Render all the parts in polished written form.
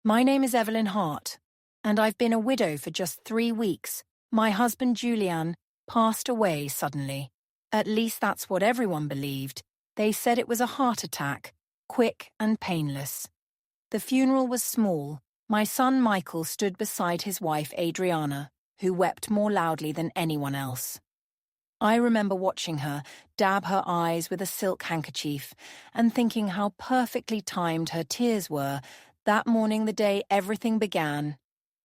My name is Evelyn Hart, and I've been a widow for just 3 weeks. My husband, Julian, passed away suddenly. At least that's what everyone believed. They said it was a heart attack, quick and painless. The funeral was small. My son, Michael, stood beside his wife, Adriana, who wept more loudly than anyone else. I remember watching her dab her eyes with a silk handkerchief and thinking how perfectly timed her tears were that morning, the day everything began.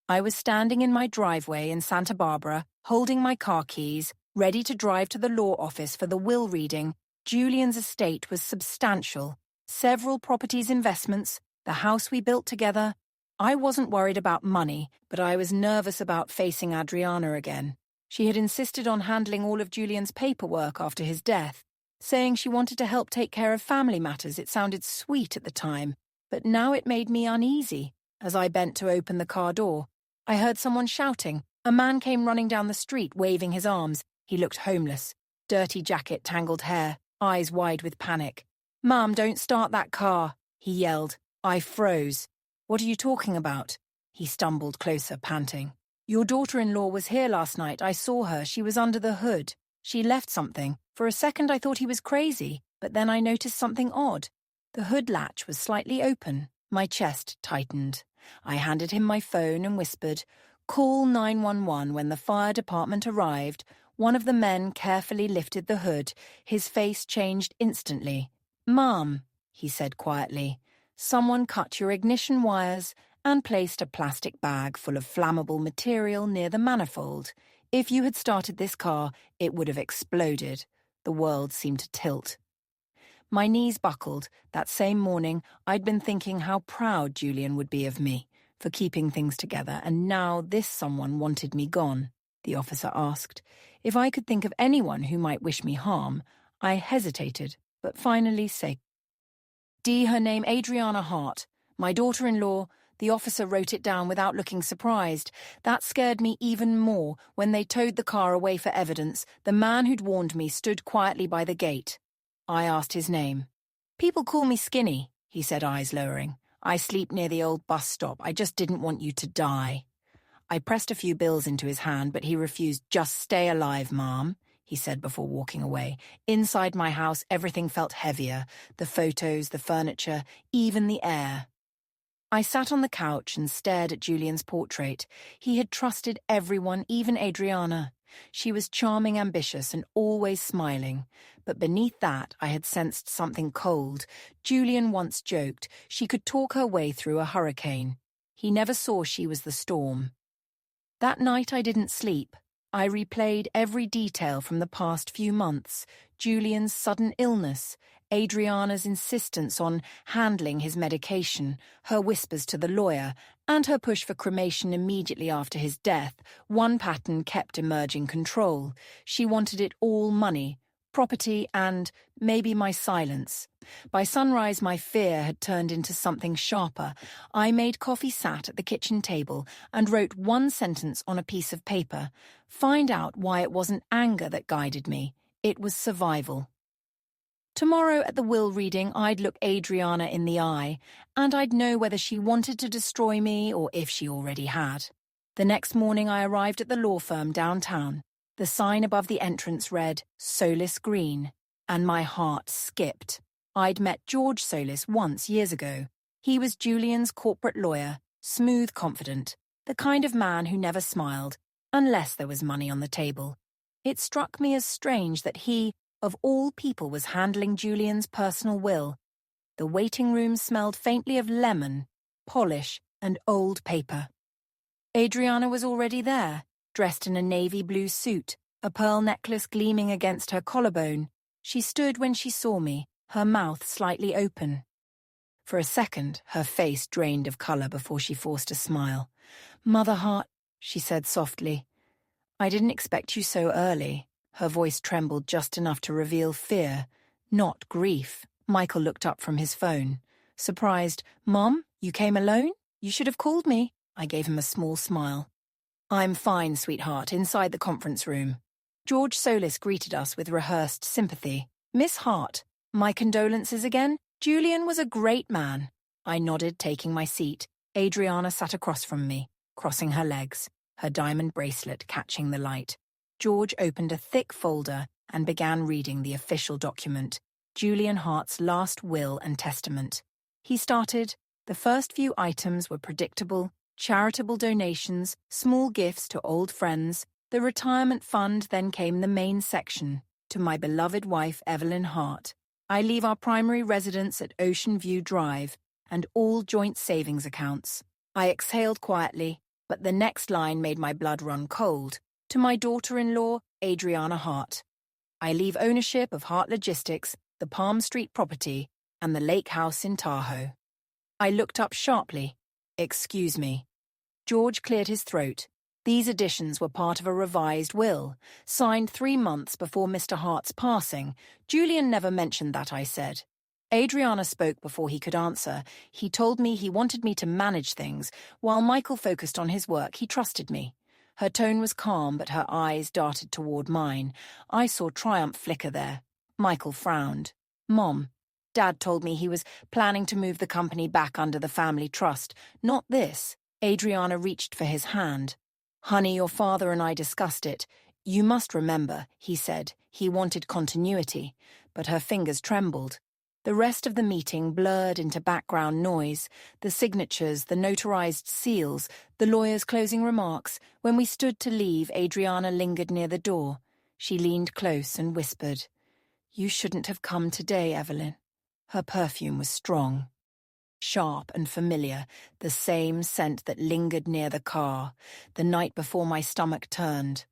I was standing in my driveway in Santa Barbara, holding my car keys, ready to drive to the law office for the will reading. Julian's estate was substantial. Several properties investments, the house we built together. I wasn't worried about money, but I was nervous about facing Adriana again. She had insisted on handling all of Julian's paperwork after his death, saying she wanted to help take care of family matters. It sounded sweet at the time, but now it made me uneasy. As I bent to open the car door, I heard someone shouting. A man came running down the street, waving his arms. He looked homeless. Dirty jacket, tangled hair, eyes wide with panic. "Mum, don't start that car," he yelled. I froze. "What are you talking about?" He stumbled closer, panting. "Your daughter-in-law was here last night. I saw her. She was under the hood. She left something. For a second I thought he was crazy, but then I noticed something odd. The hood latch was slightly open. My chest tightened. I handed him my phone and whispered, "Call 911 when the fire department arrived." One of the men carefully lifted the hood. His face changed instantly. "Mom," he said quietly, "someone cut your ignition wires and placed a plastic bag full of flammable material near the manifold. If you had started this car, it would have exploded." The world seemed to tilt. My knees buckled. That same morning, I'd been thinking how proud Julian would be of me for keeping things together, and now this someone wanted me gone. The officer asked. If I could think of anyone who might wish me harm, I hesitated, but finally said, Her name Adriana Hart, my daughter-in-law." The officer wrote it down without looking surprised. That scared me even more. When they towed the car away for evidence, the man who'd warned me stood quietly by the gate. I asked his name. "People call me Skinny," he said, eyes lowering. "I sleep near the old bus stop. I just didn't want you to die." I pressed a few bills into his hand, but he refused. "Just stay alive, Mom," he said before walking away. Inside my house, everything felt heavier. The photos, the furniture, even the air. I sat on the couch and stared at Julian's portrait. He had trusted everyone, even Adriana. She was charming, ambitious, and always smiling. But beneath that, I had sensed something cold. Julian once joked she could talk her way through a hurricane. He never saw she was the storm. That night I didn't sleep. I replayed every detail from the past few months. Julian's sudden illness, Adriana's insistence on handling his medication, her whispers to the lawyer, and her push for cremation immediately after his death. One pattern kept emerging: control. She wanted it all: money, property, and maybe my silence. By sunrise, my fear had turned into something sharper. I made coffee, sat at the kitchen table, and wrote one sentence on a piece of paper. Find out why it wasn't anger that guided me. It was survival. Tomorrow at the will reading, I'd look Adriana in the eye, and I'd know whether she wanted to destroy me or if she already had. The next morning I arrived at the law firm downtown. The sign above the entrance read, "Solis Green," and my heart skipped. I'd met George Solis once, years ago. He was Julian's corporate lawyer, smooth, confident, the kind of man who never smiled, unless there was money on the table. It struck me as strange that he, of all people, was handling Julian's personal will. The waiting room smelled faintly of lemon, polish, and old paper. Adriana was already there, dressed in a navy blue suit, a pearl necklace gleaming against her collarbone. She stood when she saw me, her mouth slightly open. For a second, her face drained of color before she forced a smile. "Mother Hart," she said softly, "I didn't expect you so early." Her voice trembled just enough to reveal fear, not grief. Michael looked up from his phone. Surprised, "Mom, you came alone? You should have called me." I gave him a small smile. "I'm fine, sweetheart," inside the conference room. George Solis greeted us with rehearsed sympathy. "Miss Hart, my condolences again. Julian was a great man." I nodded, taking my seat. Adriana sat across from me, crossing her legs, her diamond bracelet catching the light. George opened a thick folder and began reading the official document, Julian Hart's last will and testament. He started, "The first few items were predictable, charitable donations, small gifts to old friends. The retirement fund, then came the main section, to my beloved wife Evelyn Hart. I leave our primary residence at Ocean View Drive and all joint savings accounts." I exhaled quietly, but the next line made my blood run cold. "To my daughter-in-law, Adriana Hart. I leave ownership of Hart Logistics, the Palm Street property, and the lake house in Tahoe." I looked up sharply. "Excuse me." George cleared his throat. These additions were part of a revised will, signed 3 months before Mr. Hart's passing. Julian never mentioned that, I said. Adriana spoke before he could answer. He told me he wanted me to manage things. While Michael focused on his work, he trusted me. Her tone was calm, but her eyes darted toward mine. I saw triumph flicker there. Michael frowned. "Mom, Dad told me he was planning to move the company back under the family trust. Not this." Adriana reached for his hand. "Honey, your father and I discussed it. You must remember," he said. He wanted continuity, but her fingers trembled. The rest of the meeting blurred into background noise, the signatures, the notarized seals, the lawyer's closing remarks. When we stood to leave, Adriana lingered near the door. She leaned close and whispered, "You shouldn't have come today, Evelyn." Her perfume was strong, sharp and familiar, the same scent that lingered near the car, the night before my stomach turned.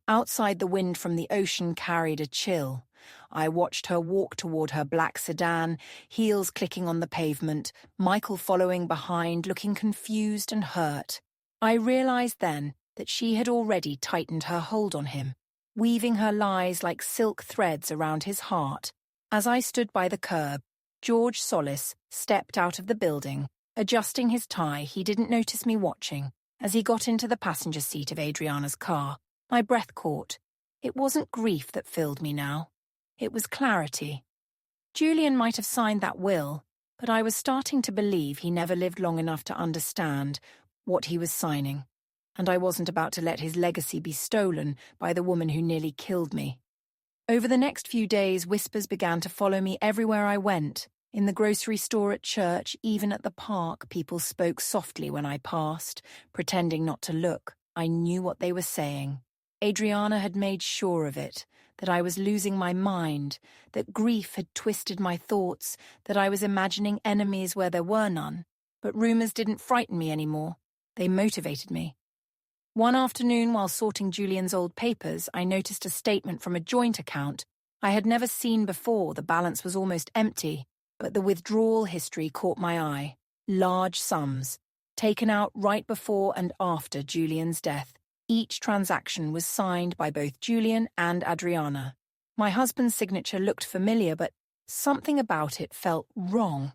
Outside, the wind from the ocean carried a chill. I watched her walk toward her black sedan, heels clicking on the pavement, Michael following behind, looking confused and hurt. I realized then that she had already tightened her hold on him, weaving her lies like silk threads around his heart. As I stood by the curb, George Solis stepped out of the building. Adjusting his tie, he didn't notice me watching. As he got into the passenger seat of Adriana's car, my breath caught. It wasn't grief that filled me now. It was clarity. Julian might have signed that will, but I was starting to believe he never lived long enough to understand what he was signing, and I wasn't about to let his legacy be stolen by the woman who nearly killed me. Over the next few days, whispers began to follow me everywhere I went. In the grocery store, at church, even at the park, people spoke softly when I passed, pretending not to look. I knew what they were saying. Adriana had made sure of it, that I was losing my mind, that grief had twisted my thoughts, that I was imagining enemies where there were none. But rumors didn't frighten me anymore. They motivated me. One afternoon, while sorting Julian's old papers, I noticed a statement from a joint account I had never seen before. The balance was almost empty, but the withdrawal history caught my eye. Large sums, taken out right before and after Julian's death. Each transaction was signed by both Julian and Adriana. My husband's signature looked familiar, but something about it felt wrong.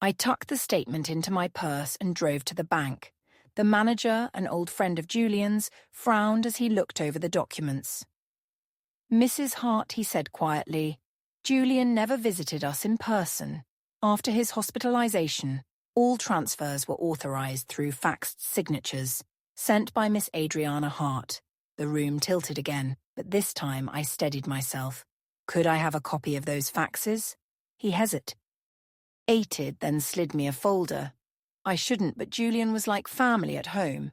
I tucked the statement into my purse and drove to the bank. The manager, an old friend of Julian's, frowned as he looked over the documents. "Mrs. Hart," he said quietly, "Julian never visited us in person. After his hospitalization, all transfers were authorized through faxed signatures, sent by Miss Adriana Hart." The room tilted again, but this time I steadied myself. "Could I have a copy of those faxes?" He hesitated, then slid me a folder. I shouldn't, but Julian was like family at home.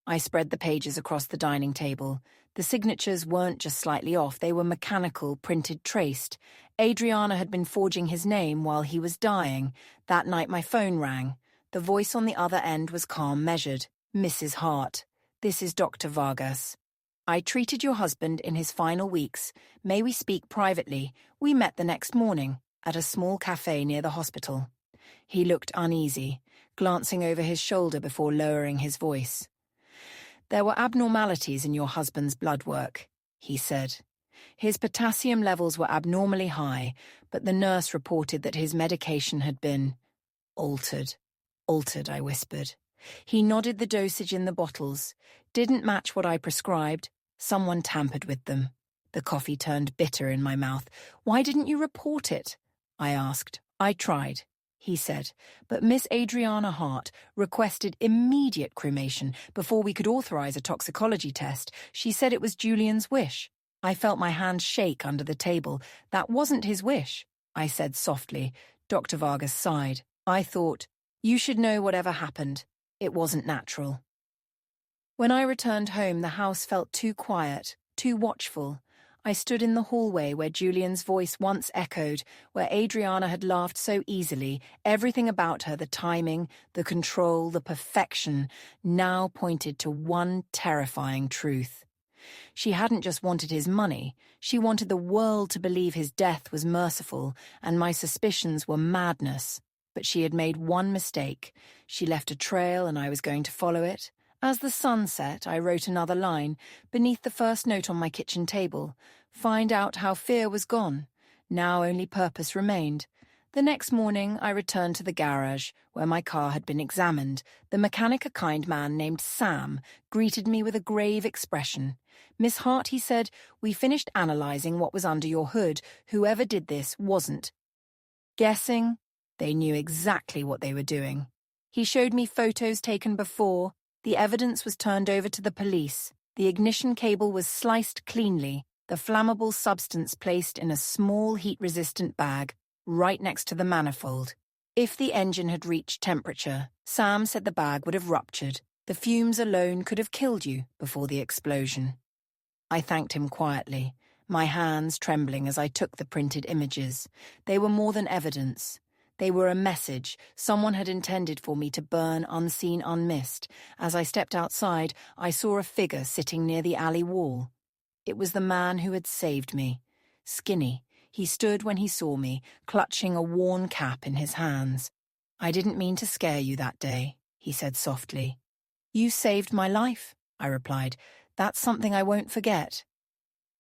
I spread the pages across the dining table. The signatures weren't just slightly off, they were mechanical, printed, traced. Adriana had been forging his name while he was dying. That night my phone rang. The voice on the other end was calm, measured. "Mrs. Hart, this is Dr. Vargas. I treated your husband in his final weeks. May we speak privately?" We met the next morning at a small cafe near the hospital. He looked uneasy, glancing over his shoulder before lowering his voice. "There were abnormalities in your husband's blood work," he said. His potassium levels were abnormally high, but the nurse reported that his medication had been altered. "Altered," I whispered. He nodded. "The dosage in the bottles didn't match what I prescribed. Someone tampered with them." The coffee turned bitter in my mouth. "Why didn't you report it?" I asked. "I tried," he said, but Miss Adriana Hart requested immediate cremation before we could authorize a toxicology test. She said it was Julian's wish. I felt my hand shake under the table. That wasn't his wish, I said softly. Dr. Vargas sighed. I thought, you should know whatever happened. It wasn't natural. When I returned home, the house felt too quiet, too watchful. I stood in the hallway where Julian's voice once echoed, where Adriana had laughed so easily. Everything about her, the timing, the control, the perfection, now pointed to one terrifying truth. She hadn't just wanted his money, she wanted the world to believe his death was merciful, and my suspicions were madness. But she had made one mistake. She left a trail and I was going to follow it. As the sun set, I wrote another line, beneath the first note on my kitchen table. Find out how fear was gone. Now only purpose remained. The next morning, I returned to the garage, where my car had been examined. The mechanic, a kind man named Sam, greeted me with a grave expression. Miss Hart, he said, we finished analysing what was under your hood. Whoever did this wasn't guessing. They knew exactly what they were doing. He showed me photos taken before. The evidence was turned over to the police. The ignition cable was sliced cleanly, the flammable substance placed in a small heat-resistant bag right next to the manifold. If the engine had reached temperature, Sam said the bag would have ruptured. The fumes alone could have killed you before the explosion. I thanked him quietly, my hands trembling as I took the printed images. They were more than evidence. They were a message someone had intended for me to burn unseen, unmissed. As I stepped outside, I saw a figure sitting near the alley wall. It was the man who had saved me. Skinny, he stood when he saw me, clutching a worn cap in his hands. I didn't mean to scare you that day, he said softly. You saved my life, I replied. That's something I won't forget.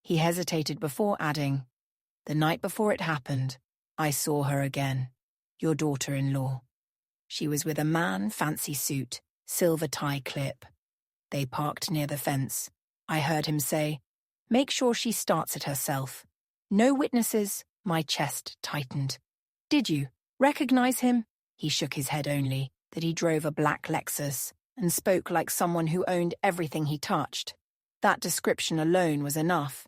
He hesitated before adding, the night before it happened, I saw her again. Your daughter-in-law. She was with a man, fancy suit, silver tie clip. They parked near the fence. I heard him say, make sure she starts it herself. No witnesses. My chest tightened. Did you recognize him? He shook his head only, that he drove a black Lexus and spoke like someone who owned everything he touched. That description alone was enough.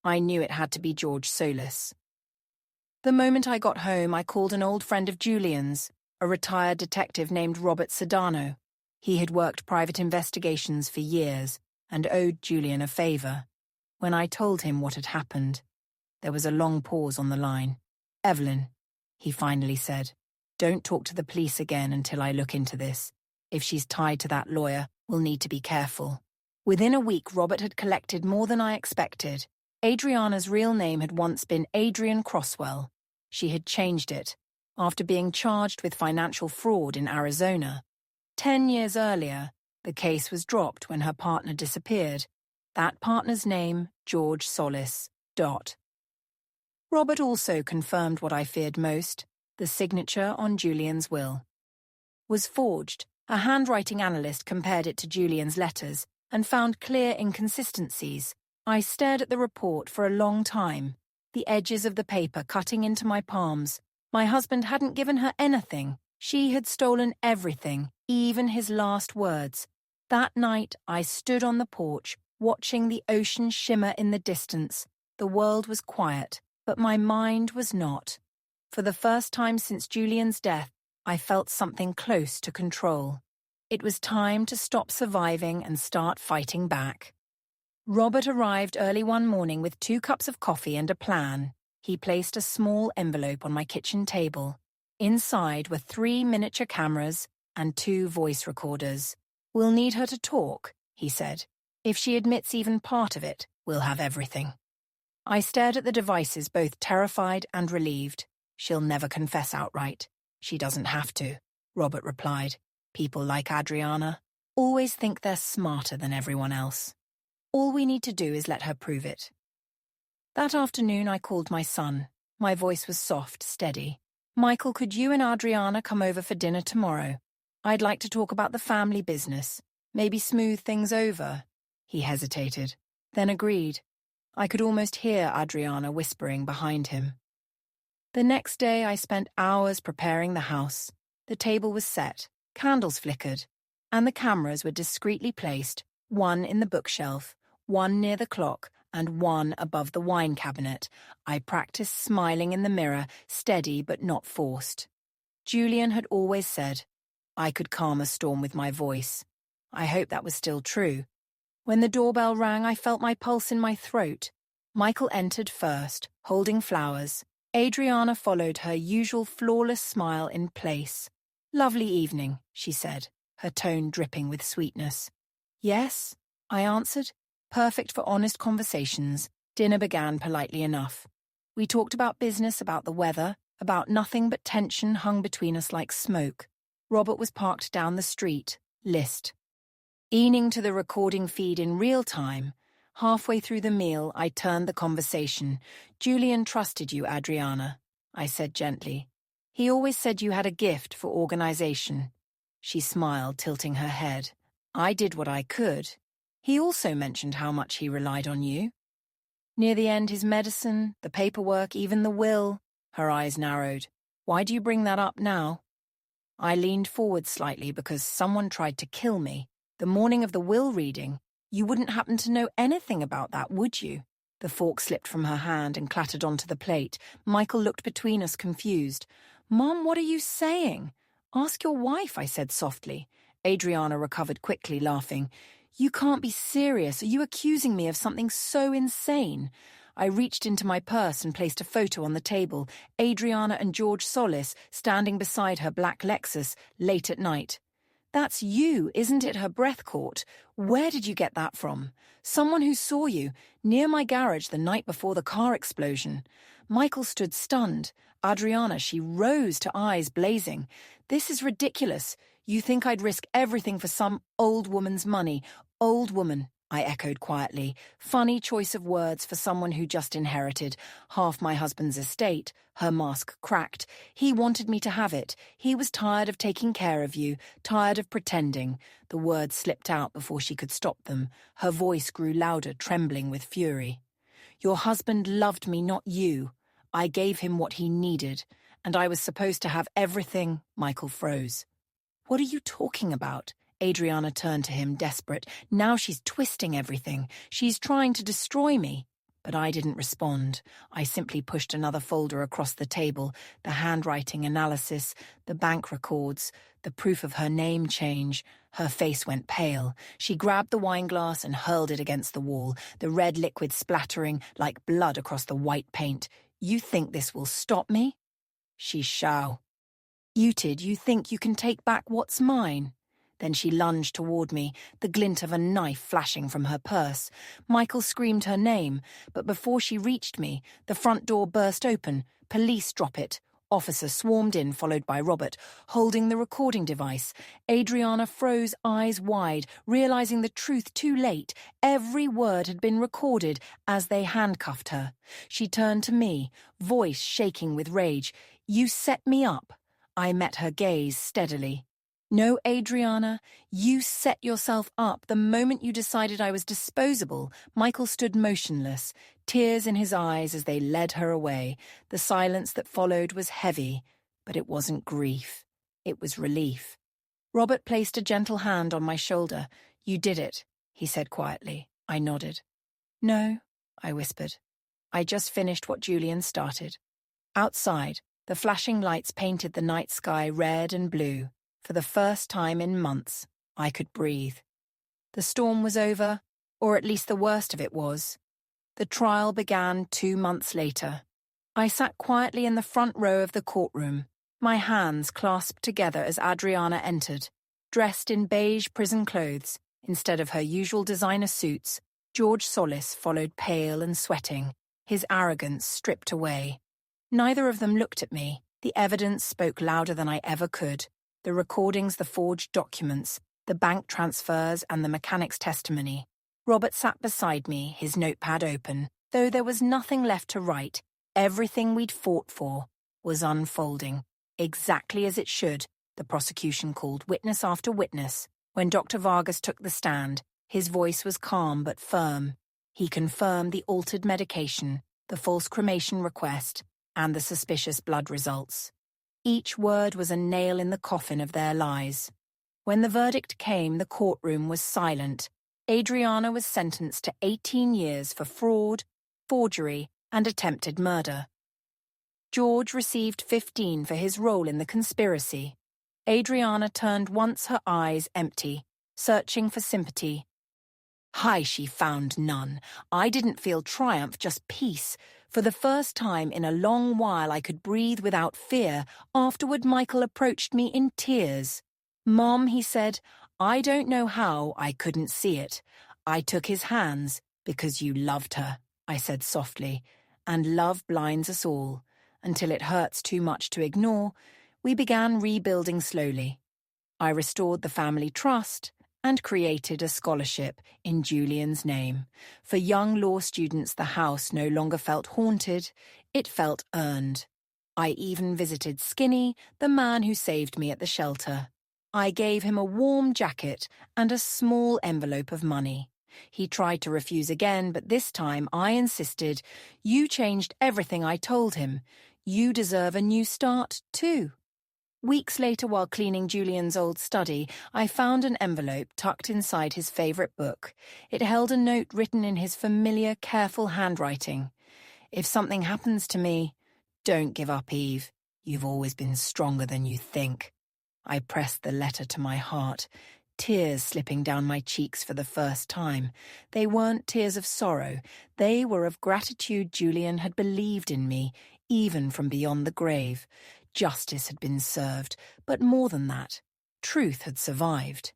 I knew it had to be George Solis. The moment I got home, I called an old friend of Julian's, a retired detective named Robert Sedano. He had worked private investigations for years and owed Julian a favor. When I told him what had happened, there was a long pause on the line. Evelyn, he finally said, don't talk to the police again until I look into this. If she's tied to that lawyer, we'll need to be careful. Within a week, Robert had collected more than I expected. Adriana's real name had once been Adrian Croswell. She had changed it, after being charged with financial fraud in Arizona. 10 years earlier, the case was dropped when her partner disappeared. That partner's name, George Solis. Robert also confirmed what I feared most, the signature on Julian's will. Was forged. A handwriting analyst compared it to Julian's letters and found clear inconsistencies. I stared at the report for a long time, the edges of the paper cutting into my palms. My husband hadn't given her anything. She had stolen everything, even his last words. That night, I stood on the porch, watching the ocean shimmer in the distance. The world was quiet, but my mind was not. For the first time since Julian's death, I felt something close to control. It was time to stop surviving and start fighting back. Robert arrived early one morning with 2 cups of coffee and a plan. He placed a small envelope on my kitchen table. Inside were 3 miniature cameras and 2 voice recorders. We'll need her to talk, he said. If she admits even part of it, we'll have everything. I stared at the devices, both terrified and relieved. She'll never confess outright. She doesn't have to, Robert replied. People like Adriana always think they're smarter than everyone else. All we need to do is let her prove it. That afternoon I called my son. My voice was soft, steady. Michael, could you and Adriana come over for dinner tomorrow? I'd like to talk about the family business, maybe smooth things over. He hesitated, then agreed. I could almost hear Adriana whispering behind him. The next day, I spent hours preparing the house. The table was set, candles flickered, and the cameras were discreetly placed, one in the bookshelf, one near the clock, and one above the wine cabinet. I practiced smiling in the mirror, steady but not forced. Julian had always said, I could calm a storm with my voice. I hope that was still true. When the doorbell rang, I felt my pulse in my throat. Michael entered first, holding flowers. Adriana followed, her usual flawless smile in place. Lovely evening, she said, her tone dripping with sweetness. Yes, I answered. Perfect for honest conversations. Dinner began politely enough. We talked about business, about the weather, about nothing but tension hung between us like smoke. Robert was parked down the street, list. Eaning to the recording feed in real time, halfway through the meal, I turned the conversation. Julian trusted you, Adriana, I said gently. He always said you had a gift for organization. She smiled, tilting her head. I did what I could. He also mentioned how much he relied on you. Near the end, his medicine, the paperwork, even the will. Her eyes narrowed. Why do you bring that up now? I leaned forward slightly because someone tried to kill me. The morning of the will reading. You wouldn't happen to know anything about that, would you? The fork slipped from her hand and clattered onto the plate. Michael looked between us, confused. Mom, what are you saying? Ask your wife, I said softly. Adriana recovered quickly, laughing. You can't be serious. Are you accusing me of something so insane? I reached into my purse and placed a photo on the table, Adriana and George Solis standing beside her black Lexus late at night. That's you, isn't it? Her breath caught. Where did you get that from? Someone who saw you, near my garage the night before the car explosion. Michael stood stunned. Adriana, she rose to eyes blazing. This is ridiculous. You think I'd risk everything for some old woman's money? Old woman, I echoed quietly. Funny choice of words for someone who just inherited half my husband's estate. Her mask cracked. He wanted me to have it. He was tired of taking care of you, tired of pretending. The words slipped out before she could stop them. Her voice grew louder, trembling with fury. Your husband loved me, not you. I gave him what he needed, and I was supposed to have everything. Michael froze. What are you talking about? Adriana turned to him, desperate. Now she's twisting everything. She's trying to destroy me. But I didn't respond. I simply pushed another folder across the table, the handwriting analysis, the bank records, the proof of her name change. Her face went pale. She grabbed the wineglass and hurled it against the wall, the red liquid splattering like blood across the white paint. You think this will stop me? She shouted. You think you can take back what's mine? Then she lunged toward me, the glint of a knife flashing from her purse. Michael screamed her name, but before she reached me, the front door burst open. Police drop it. Officer swarmed in, followed by Robert, holding the recording device. Adriana froze, eyes wide, realizing the truth too late. Every word had been recorded as they handcuffed her. She turned to me, voice shaking with rage. You set me up. I met her gaze steadily. No, Adriana, you set yourself up the moment you decided I was disposable. Michael stood motionless, tears in his eyes as they led her away. The silence that followed was heavy, but it wasn't grief. It was relief. Robert placed a gentle hand on my shoulder. You did it, he said quietly. I nodded. No, I whispered. I just finished what Julian started. Outside, the flashing lights painted the night sky red and blue. For the first time in months, I could breathe. The storm was over, or at least the worst of it was. The trial began 2 months later. I sat quietly in the front row of the courtroom, my hands clasped together as Adriana entered, dressed in beige prison clothes instead of her usual designer suits. George Solis followed, pale and sweating, his arrogance stripped away. Neither of them looked at me. The evidence spoke louder than I ever could. The recordings, the forged documents, the bank transfers, and the mechanic's testimony. Robert sat beside me, his notepad open. Though there was nothing left to write, everything we'd fought for was unfolding. Exactly as it should, the prosecution called witness after witness. When Dr. Vargas took the stand, his voice was calm but firm. He confirmed the altered medication, the false cremation request, and the suspicious blood results. Each word was a nail in the coffin of their lies. When the verdict came, the courtroom was silent. Adriana was sentenced to 18 years for fraud, forgery, and attempted murder. George received 15 for his role in the conspiracy. Adriana turned once her eyes empty, searching for sympathy. She found none. I didn't feel triumph, just peace. For the first time in a long while I could breathe without fear. Afterward, Michael approached me in tears. "Mom," he said, "I don't know how, I couldn't see it. I took his hands because you loved her," I said softly. And love blinds us all. Until it hurts too much to ignore, we began rebuilding slowly. I restored the family trust and created a scholarship in Julian's name. For young law students, the house no longer felt haunted, it felt earned. I even visited Skinny, the man who saved me at the shelter. I gave him a warm jacket and a small envelope of money. He tried to refuse again, but this time I insisted. "You changed everything I told him. You deserve a new start, too." Weeks later, while cleaning Julian's old study, I found an envelope tucked inside his favorite book. It held a note written in his familiar, careful handwriting. "If something happens to me, don't give up, Eve. You've always been stronger than you think." I pressed the letter to my heart, tears slipping down my cheeks for the first time. They weren't tears of sorrow. They were of gratitude. Julian had believed in me, even from beyond the grave. Justice had been served, but more than that, truth had survived.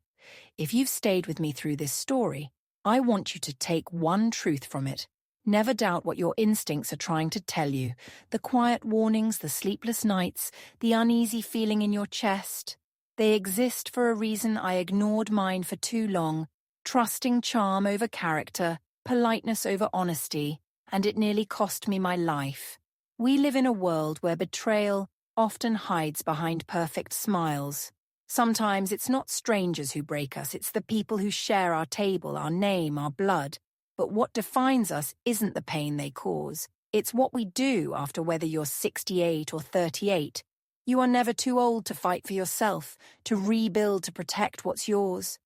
If you've stayed with me through this story, I want you to take one truth from it. Never doubt what your instincts are trying to tell you. The quiet warnings, the sleepless nights, the uneasy feeling in your chest. They exist for a reason. I ignored mine for too long, trusting charm over character, politeness over honesty, and it nearly cost me my life. We live in a world where betrayal often hides behind perfect smiles. Sometimes it's not strangers who break us, it's the people who share our table, our name, our blood. But what defines us isn't the pain they cause. It's what we do after, whether you're 68 or 38. You are never too old to fight for yourself, to rebuild, to protect what's yours.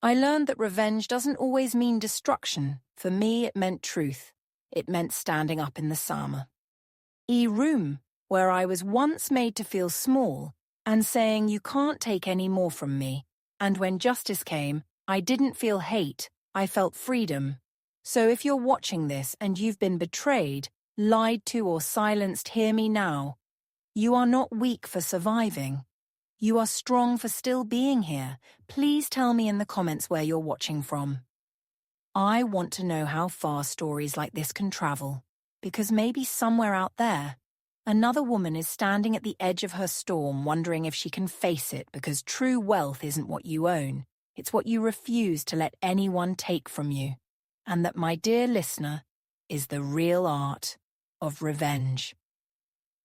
I learned that revenge doesn't always mean destruction. For me, it meant truth. It meant standing up in the Sama. Room, where I was once made to feel small, and saying, "You can't take any more from me." And when justice came, I didn't feel hate, I felt freedom. So if you're watching this and you've been betrayed, lied to, or silenced, hear me now. You are not weak for surviving. You are strong for still being here. Please tell me in the comments where you're watching from. I want to know how far stories like this can travel, because maybe somewhere out there, another woman is standing at the edge of her storm, wondering if she can face it, because true wealth isn't what you own, it's what you refuse to let anyone take from you. And that, my dear listener, is the real art of revenge.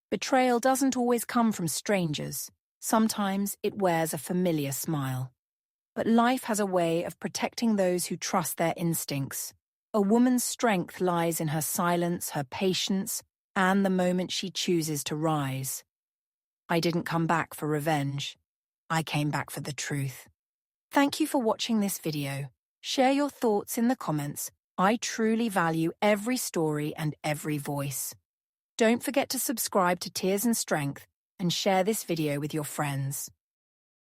Betrayal doesn't always come from strangers. Sometimes it wears a familiar smile. But life has a way of protecting those who trust their instincts. A woman's strength lies in her silence, her patience, and the moment she chooses to rise. I didn't come back for revenge. I came back for the truth. Thank you for watching this video. Share your thoughts in the comments. I truly value every story and every voice. Don't forget to subscribe to Tears and Strength and share this video with your friends.